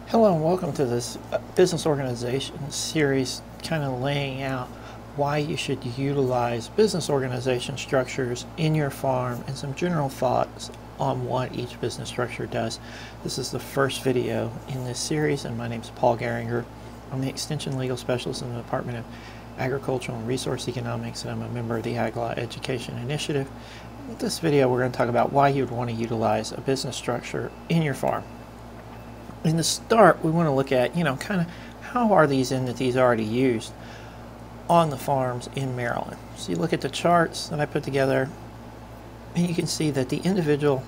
Hello and welcome to this business organization series, kind of laying out why you should utilize business organization structures in your farm and some general thoughts on what each business structure does. This is the first video in this series, and my name is Paul Geringer. I'm the Extension Legal Specialist in the Department of Agricultural and Resource Economics, and I'm a member of the Ag Law Education Initiative. In this video, we're going to talk about why you would want to utilize a business structure in your farm. In the start, we want to look at, kind of how are these entities already used on the farms in Maryland. So you look at the charts that I put together, and you can see that the individual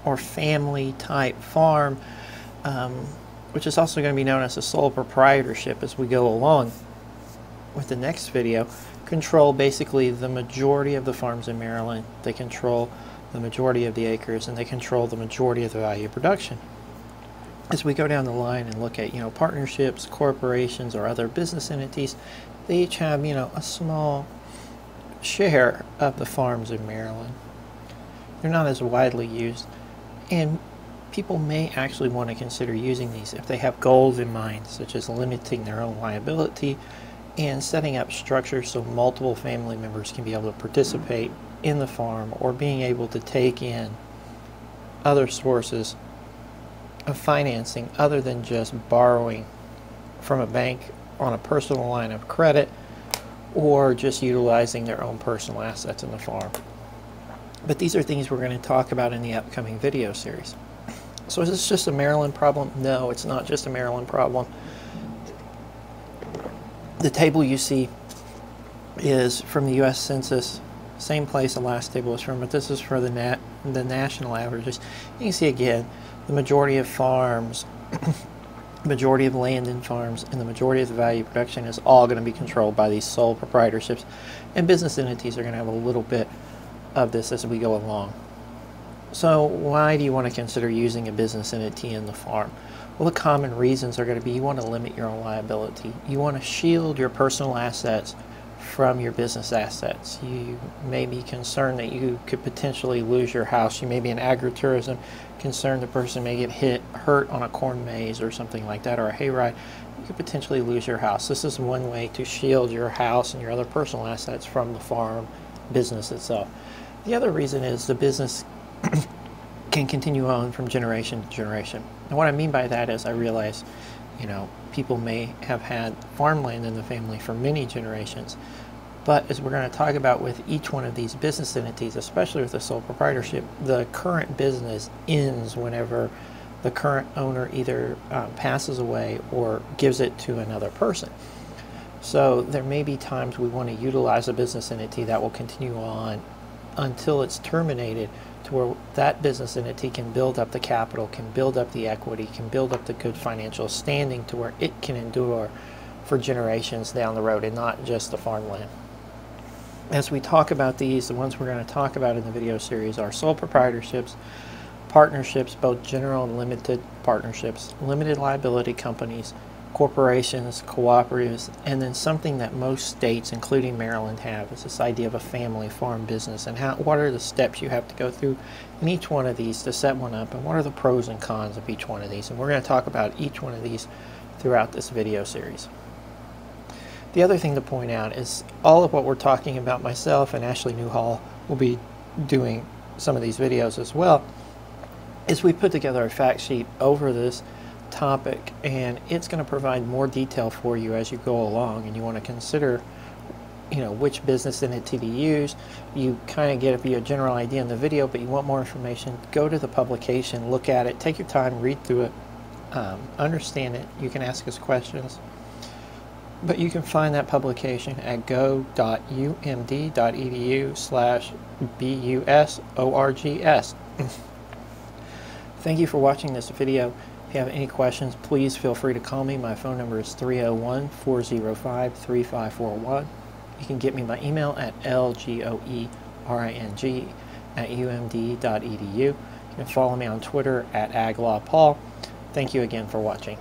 or family type farm, which is also going to be known as a sole proprietorship as we go along with the next video, control basically the majority of the farms in Maryland. They control the majority of the acres, and they control the majority of the value of production. As we go down the line and look at, partnerships, corporations, or other business entities, they each have, a small share of the farms in Maryland. They're not as widely used, and people may actually want to consider using these if they have goals in mind, such as limiting their own liability and setting up structures so multiple family members can be able to participate in the farm, or being able to take in other sources of financing other than just borrowing from a bank on a personal line of credit, or just utilizing their own personal assets in the farm. But these are things we're going to talk about in the upcoming video series. So is this just a Maryland problem? No, it's not just a Maryland problem. The table you see is from the U.S. Census, same place the last table was from, but this is for the national averages. You can see again, the majority of farms, majority of land in farms, and the majority of the value of production is all going to be controlled by these sole proprietorships, and business entities are going to have a little bit of this as we go along. So why do you want to consider using a business entity in the farm? Well, the common reasons are going to be you want to limit your own liability. You want to shield your personal assets from your business assets. You may be concerned that you could potentially lose your house. You may be in agritourism, concerned the person may get hurt on a corn maze or something like that, or a hayride. You could potentially lose your house. This is one way to shield your house and your other personal assets from the farm business itself. The other reason is the business can continue on from generation to generation. And what I mean by that is I realize, people may have had farmland in the family for many generations, but as we're going to talk about with each one of these business entities, especially with the sole proprietorship, the current business ends whenever the current owner either passes away or gives it to another person. So there may be times we want to utilize a business entity that will continue on until it's terminated, to where that business entity can build up the capital, can build up the equity, can build up the good financial standing to where it can endure for generations down the road, and not just the farmland. As we talk about these, the ones we're going to talk about in the video series are sole proprietorships, partnerships, both general and limited partnerships, limited liability companies, corporations, cooperatives, and then something that most states, including Maryland, have is this idea of a family farm business, and what are the steps you have to go through in each one of these to set one up, and what are the pros and cons of each one of these. And we're going to talk about each one of these throughout this video series. The other thing to point out is all of what we're talking about, myself and Ashley Newhall will be doing some of these videos as well, is we put together a fact sheet over this topic, and it's going to provide more detail for you as you go along, and you want to consider which business entity to use. You kind of get a general idea in the video, but you want more information, go to the publication, look at it, take your time, read through it, understand it. You can ask us questions, but you can find that publication at go.umd.edu/busorgs. Thank you for watching this video. If you have any questions, please feel free to call me. My phone number is 301-405-3541. You can get me my email at lgoering@umd.edu. You can follow me on Twitter at aglawpaul. Thank you again for watching.